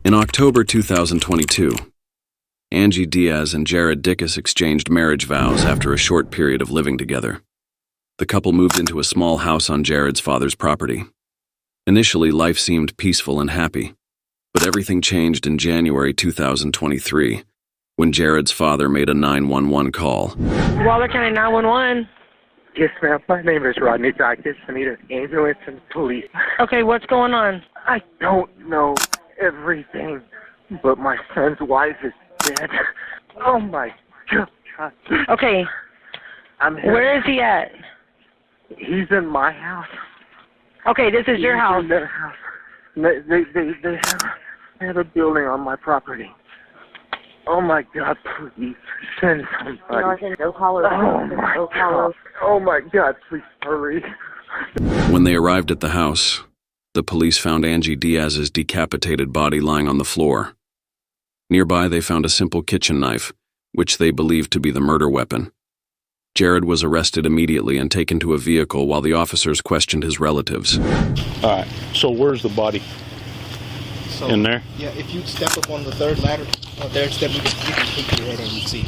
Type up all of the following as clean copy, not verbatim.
In October 2022, Angie Diaz and Jared Dicus exchanged marriage vows after a short period of living together. The couple moved into a small house on Jared's father's property. Initially, life seemed peaceful and happy, but everything changed in January 2023 when Jared's father made a 911 call. Waller County 911. Yes, ma'am. My name is Jared Dicus. I need an ambulance and police. Okay, what's going on? I don't know everything, but my son's wife is dead. Oh, my God. Okay. I'm here. Where is he at? He's in my house. Okay, this is your house. In their house. They have a building on my property. Oh, my God, please send somebody. Oh, my God, please hurry. When they arrived at the house, the police found Angie Diaz's decapitated body lying on the floor. Nearby, they found a simple kitchen knife, which they believed to be the murder weapon. Jared was arrested immediately and taken to a vehicle while the officers questioned his relatives. All right, so where's the body? So, in there? Yeah, if you step up on the third ladder, you can peek your head and you see.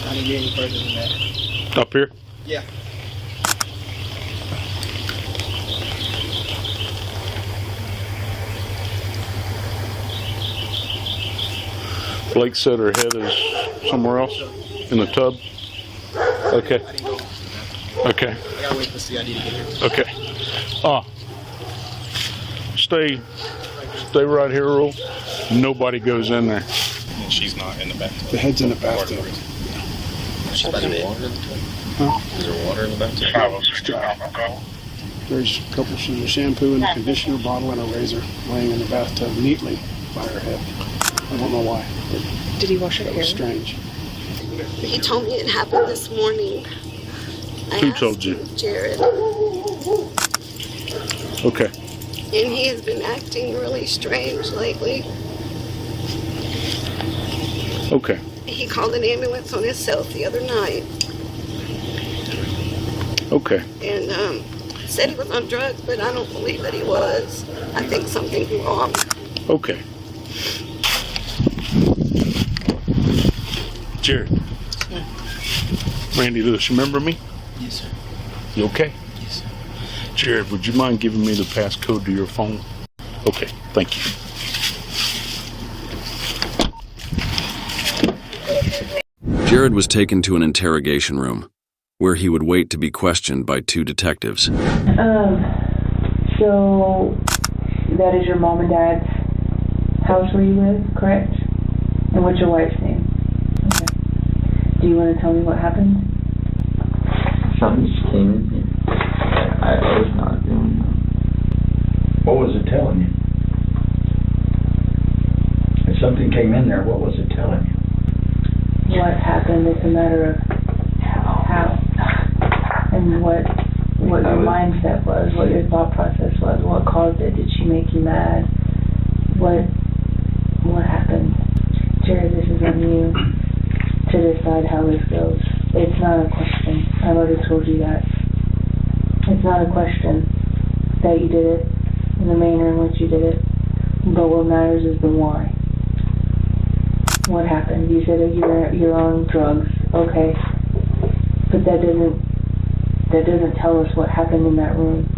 I didn't get any further than that. Up here? Yeah. Blake said her head is somewhere else in the tub. Okay. Okay. I gotta wait to see. I need to get here. Okay. Stay right here, Earl. Nobody goes in there. And she's not in the bathtub. The head's in the bathtub. She's by the bed. Huh? Is there water in the bathtub? There's a couple of shampoo and a conditioner bottle and a razor laying in the bathtub neatly by her head. I don't know why. Did he wash her hair? It was strange. He told me it happened this morning. Who told you? Jared. Okay. And he has been acting really strange lately. Okay. He called an ambulance on himself the other night. Okay. And said he was on drugs, but I don't believe that he was. I think something's wrong. Okay. Jared. Randy Lewis, remember me? Yes, sir. You okay? Yes, sir. Jared, would you mind giving me the passcode to your phone? Okay, thank you. Jared was taken to an interrogation room, where he would wait to be questioned by two detectives. So that is your mom and dad's house where you live, correct? And what's your wife's name? Okay. Do you want to tell me what happened? Something just came in here. I was not doing that. What was it telling you? If something came in there, what was it telling you? What happened? It's a matter of how and what your mindset was, what your thought process was, what caused it. Did she make you mad? What happened? Jared, this is on you to decide how this goes. It's not a question. I've already told you that. It's not a question that you did it in the manner in which you did it, but what matters is the why. What happened? You said that you're on drugs, okay, but that doesn't tell us what happened in that room.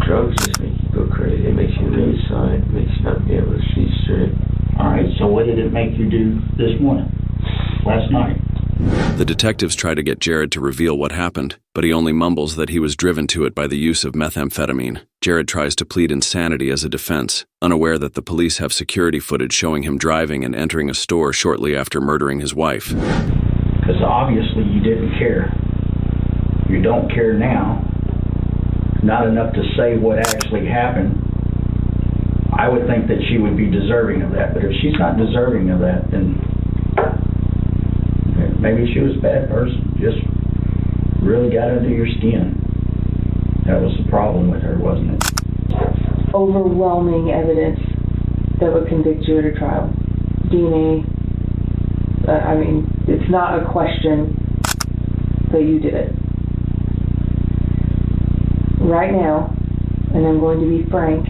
Drugs just make you go crazy. It makes you lose sight. It makes you not be able to see straight. All right, so what did it make you do this morning, last night? The detectives try to get Jared to reveal what happened, but he only mumbles that he was driven to it by the use of methamphetamine. Jared tries to plead insanity as a defense, unaware that the police have security footage showing him driving and entering a store shortly after murdering his wife. Because obviously you didn't care. You don't care now. Not enough to say what actually happened. I would think that she would be deserving of that, but if she's not deserving of that, then maybe she was a bad person. Just really got under your skin. That was the problem with her, wasn't it? Overwhelming evidence that would convict you at a trial. DNA. It's not a question that you did it. Right now, and I'm going to be frank,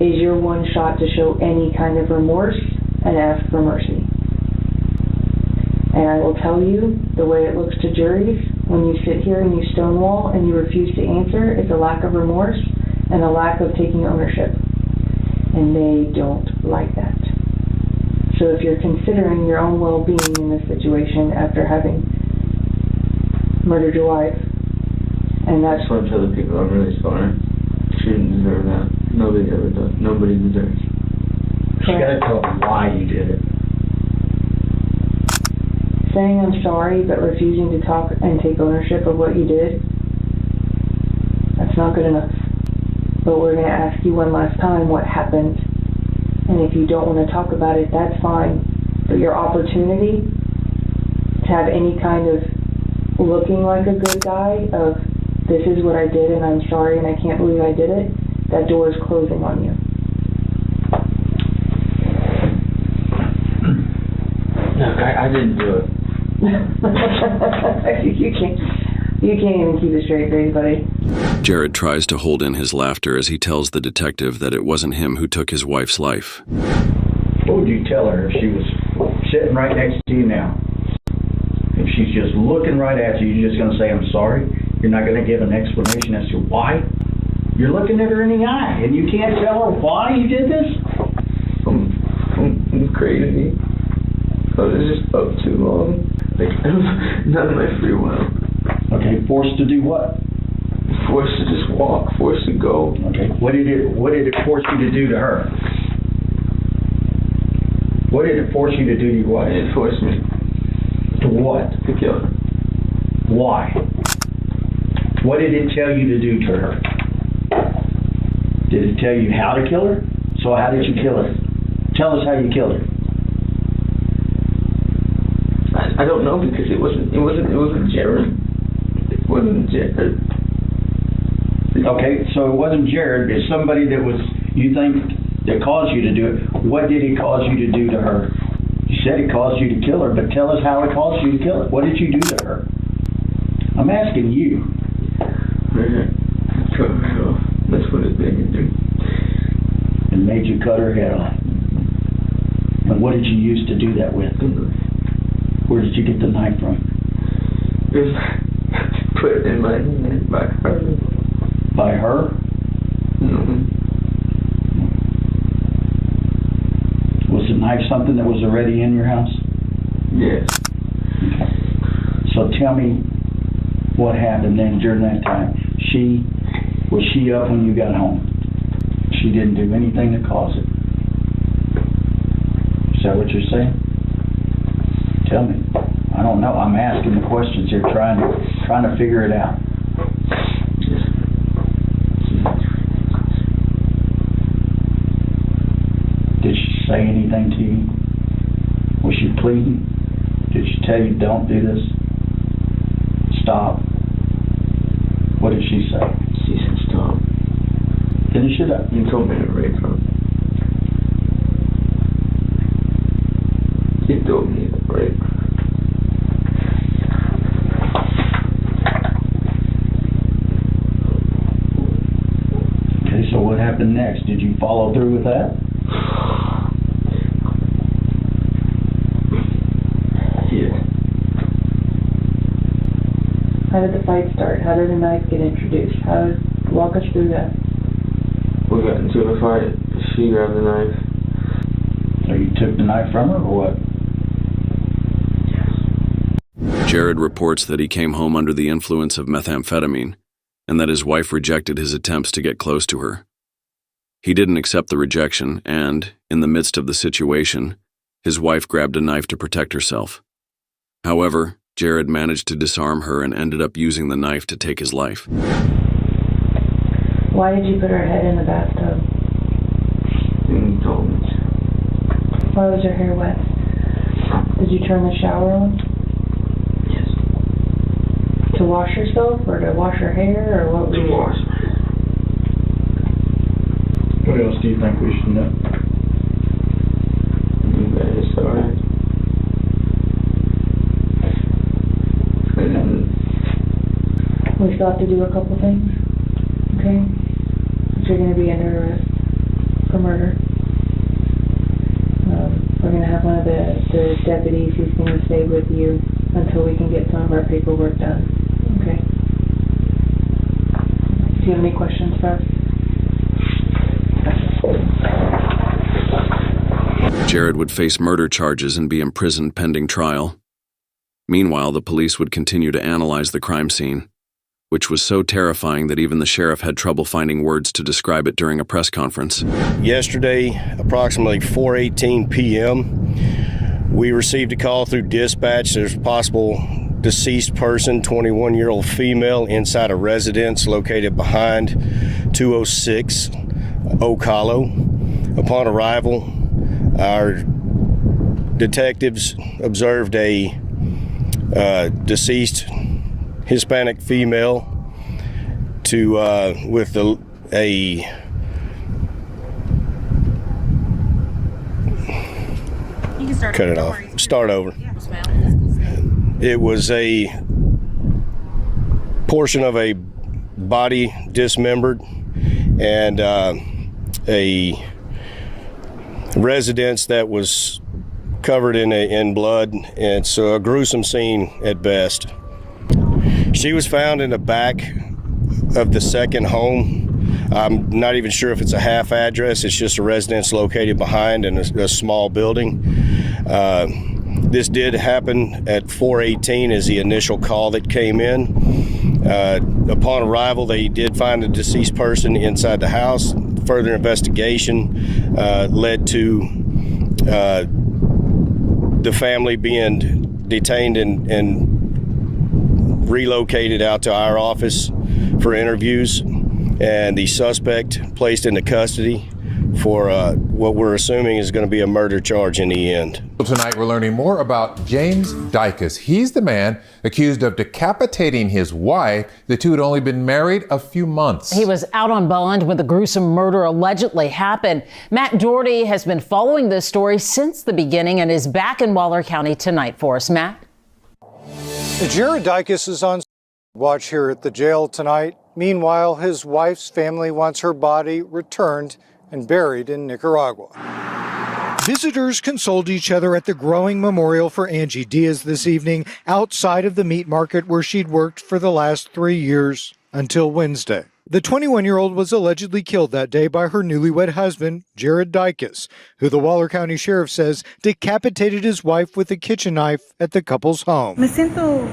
is your one shot to show any kind of remorse and ask for mercy. And I will tell you, the way it looks to juries, when you sit here and you stonewall and you refuse to answer, it's a lack of remorse and a lack of taking ownership. And they don't like that. So if you're considering your own well-being in this situation after having murdered your wife, and I that's just want to tell the people I'm really sorry. She didn't deserve that. Nobody ever does. Nobody deserves. You gotta tell them why you did it. saying I'm sorry but refusing to talk and take ownership of what you did, that's not good enough. But we're going to ask you one last time what happened. And if you don't want to talk about it, that's fine. But your opportunity to have any kind of looking like a good guy of this is what I did and I'm sorry and I can't believe I did it, that door is closing on you. Look, I didn't do it. You can't even keep it straight face, buddy. Jared tries to hold in his laughter as he tells the detective that it wasn't him who took his wife's life. What would you tell her if she was sitting right next to you now? If she's just looking right at you, you're just going to say, I'm sorry? You're not going to give an explanation as to why? You're looking at her in the eye, and you can't tell her why you did this? I'm crazy. I was just up too long. Like, not my free will. Okay, forced to do what? Forced to just walk, forced to go. Okay, what did it force you to do to her? What did it force you to do to your wife? It forced me. To what? To kill her. Why? What did it tell you to do to her? Did it tell you how to kill her? So how did you kill her? Tell us how you killed her. I don't know because it wasn't Jared. It wasn't Jared. Okay, so it wasn't Jared. It's somebody that was, you think, that caused you to do it. What did he cause you to do to her? You said it caused you to kill her, but tell us how it caused you to kill her. What did you do to her? I'm asking you. Cut her head off. That's what it made me do. And made you cut her head off. And what did you use to do that with? Where did you get the knife from? It was put in my hand by her. By her? Mm-hmm. Was the knife something that was already in your house? Yes. Okay. So tell me what happened then during that time. Was she up when you got home? She didn't do anything to cause it. Is that what you're saying? Tell me. I don't know. I'm asking the questions here, trying to figure it out. Did she say anything to you? Was she pleading? Did she tell you, don't do this? Stop. What did she say? She said stop. Finish it up. You told me to rape her. He told me to rape her. Okay, so what happened next? Did you follow through with that? Yeah. How did the fight start? How did the knife get introduced? Walk us through that. We got into a fight. She grabbed the knife. So you took the knife from her, or what? Jared reports that he came home under the influence of methamphetamine and that his wife rejected his attempts to get close to her. He didn't accept the rejection and, in the midst of the situation, his wife grabbed a knife to protect herself. However, Jared managed to disarm her and ended up using the knife to take his life. Why did you put her head in the bathtub? You told me. Why was her hair wet? Did you turn the shower on? Yes. To wash herself or to wash her hair or what? To wash. What else do you think we should know? You guys sorry. We still have to do a couple things. Okay? you're going to be under arrest for murder. We're going to have one of the deputies who's going to stay with you until we can get some of our paperwork done. Okay? Do you have any questions for us? Jared would face murder charges and be imprisoned pending trial. Meanwhile, the police would continue to analyze the crime scene, which was so terrifying that even the sheriff had trouble finding words to describe it during a press conference. Yesterday, approximately 4:18 p.m., we received a call through dispatch. There's a possible deceased person, 21-year-old female, inside a residence located behind 206 Oak Hollow. Upon arrival, our detectives observed a deceased Hispanic female with a cut it off. Start over. It was a portion of a body dismembered and a residence that was covered in blood. It's a gruesome scene at best. She was found in the back of the second home. I'm not even sure if it's a half address. It's just a residence located behind in a small building. This did happen at 4:18 as the initial call that came in. Upon arrival, they did find a deceased person inside the house. Further investigation led to the family being detained and relocated out to our office for interviews, and the suspect placed into custody for what we're assuming is going to be a murder charge in the end. Tonight we're learning more about James Dicus. He's the man accused of decapitating his wife. The two had only been married a few months. He was out on bond when the gruesome murder allegedly happened. Matt Doherty has been following this story since the beginning and is back in Waller County tonight for us. Matt? Jared Dicus is on watch here at the jail tonight. Meanwhile, his wife's family wants her body returned and buried in Nicaragua. Visitors consoled each other at the growing memorial for Angie Diaz this evening outside of the meat market where she'd worked for the last 3 years until Wednesday. The 21-year-old was allegedly killed that day by her newlywed husband, Jared Dicus, who the Waller County Sheriff says decapitated his wife with a kitchen knife at the couple's home. Me siento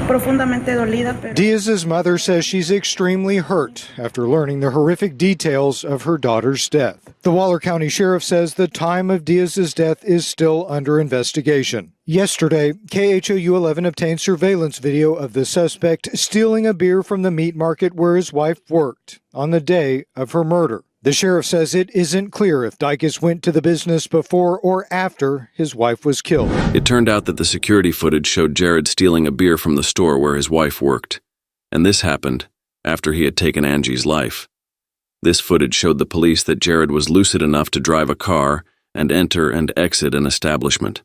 profundamente dolida. Diaz's mother says she's extremely hurt after learning the horrific details of her daughter's death. The Waller County Sheriff says the time of Diaz's death is still under investigation. Yesterday, KHOU 11 obtained surveillance video of the suspect stealing a beer from the meat market where his wife worked on the day of her murder. The sheriff says it isn't clear if Dicus went to the business before or after his wife was killed. It turned out that the security footage showed Jared stealing a beer from the store where his wife worked, and this happened after he had taken Angie's life. This footage showed the police that Jared was lucid enough to drive a car and enter and exit an establishment.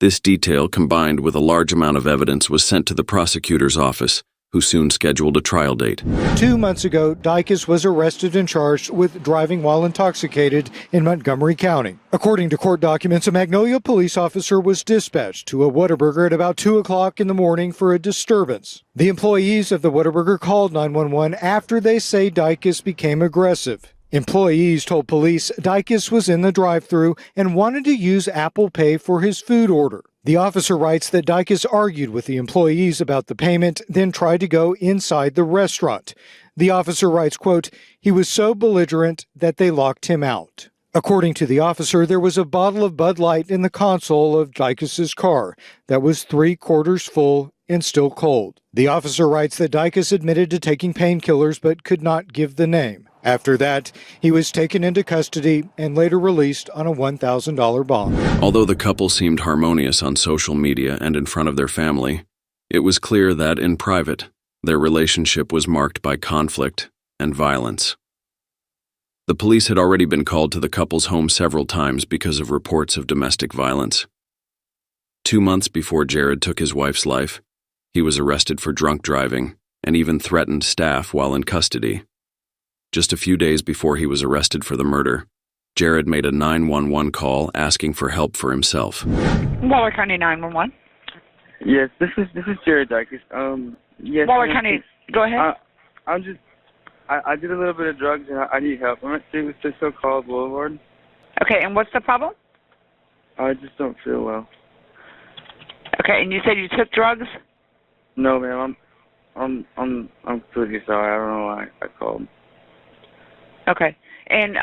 This detail, combined with a large amount of evidence, was sent to the prosecutor's office, who soon scheduled a trial date. 2 months ago, Dicus was arrested and charged with driving while intoxicated in Montgomery County. According to court documents, a Magnolia police officer was dispatched to a Whataburger at about 2 o'clock in the morning for a disturbance. The employees of the Whataburger called 911 after they say Dicus became aggressive. Employees told police Dicus was in the drive-thru and wanted to use Apple Pay for his food order. The officer writes that Dicus argued with the employees about the payment, then tried to go inside the restaurant. The officer writes, quote, "He was so belligerent that they locked him out." According to the officer, there was a bottle of Bud Light in the console of Dicus's car that was 3/4 full and still cold. The officer writes that Dicus admitted to taking painkillers but could not give the name. After that, he was taken into custody and later released on a $1,000 bond. Although the couple seemed harmonious on social media and in front of their family, it was clear that, in private, their relationship was marked by conflict and violence. The police had already been called to the couple's home several times because of reports of domestic violence. 2 months before Jared took his wife's life, he was arrested for drunk driving and even threatened staff while in custody. Just a few days before he was arrested for the murder, Jared made a 911 call asking for help for himself. Waller County 911. Yes, this is Jared Dicus. Yes. Waller County, go ahead. I did a little bit of drugs and I need help. I'm at 606 College Boulevard. Okay, and what's the problem? I just don't feel well. Okay, and you said you took drugs? No, ma'am. I'm pretty sorry. I don't know why I called. Okay, and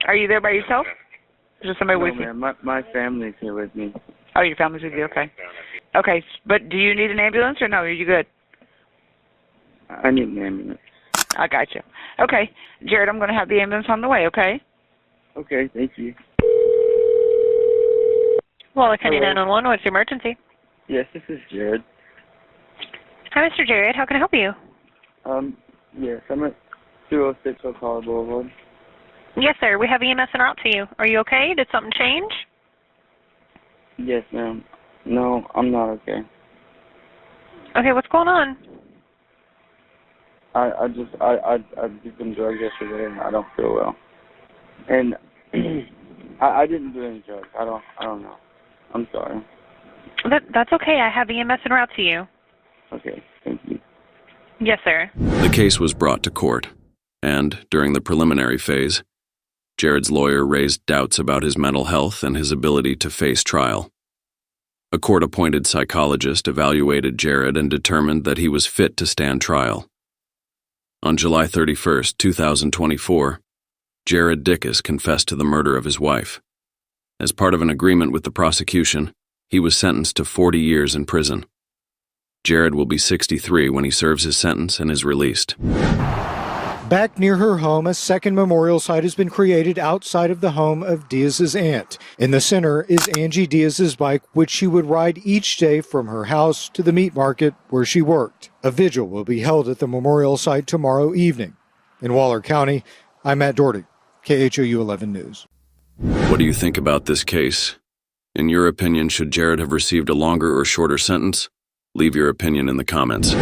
are you there by yourself? Is there somebody with you? No, ma'am. My family's here with me. Oh, your family's with you. Okay. Okay, but do you need an ambulance or no? Are you good? I need an ambulance. I got you. Okay, Jared, I'm going to have the ambulance on the way. Okay. Okay, thank you. Waller County 911, what's your emergency? Yes, this is Jared. Hi, Mr. Jared. How can I help you? Yes, I'm at 206 College Boulevard. Yes, sir. We have EMS en route to you. Are you okay? Did something change? Yes, ma'am. No, I'm not okay. Okay, what's going on? I did some drugs yesterday and I don't feel well. And I didn't do any drugs. I don't know. I'm sorry. That's okay. I have EMS en route to you. Okay, thank you. Yes, sir. The case was brought to court, and during the preliminary phase, Jared's lawyer raised doubts about his mental health and his ability to face trial. A court-appointed psychologist evaluated Jared and determined that he was fit to stand trial. On July 31, 2024, Jared Dicus confessed to the murder of his wife. As part of an agreement with the prosecution, he was sentenced to 40 years in prison. Jared will be 63 when he serves his sentence and is released. Back near her home, a second memorial site has been created outside of the home of Diaz's aunt. In the center is Angie Diaz's bike, which she would ride each day from her house to the meat market where she worked. A vigil will be held at the memorial site tomorrow evening. In Waller County, I'm Matt Doherty, KHOU 11 News. What do you think about this case? In your opinion, should Jared have received a longer or shorter sentence? Leave your opinion in the comments.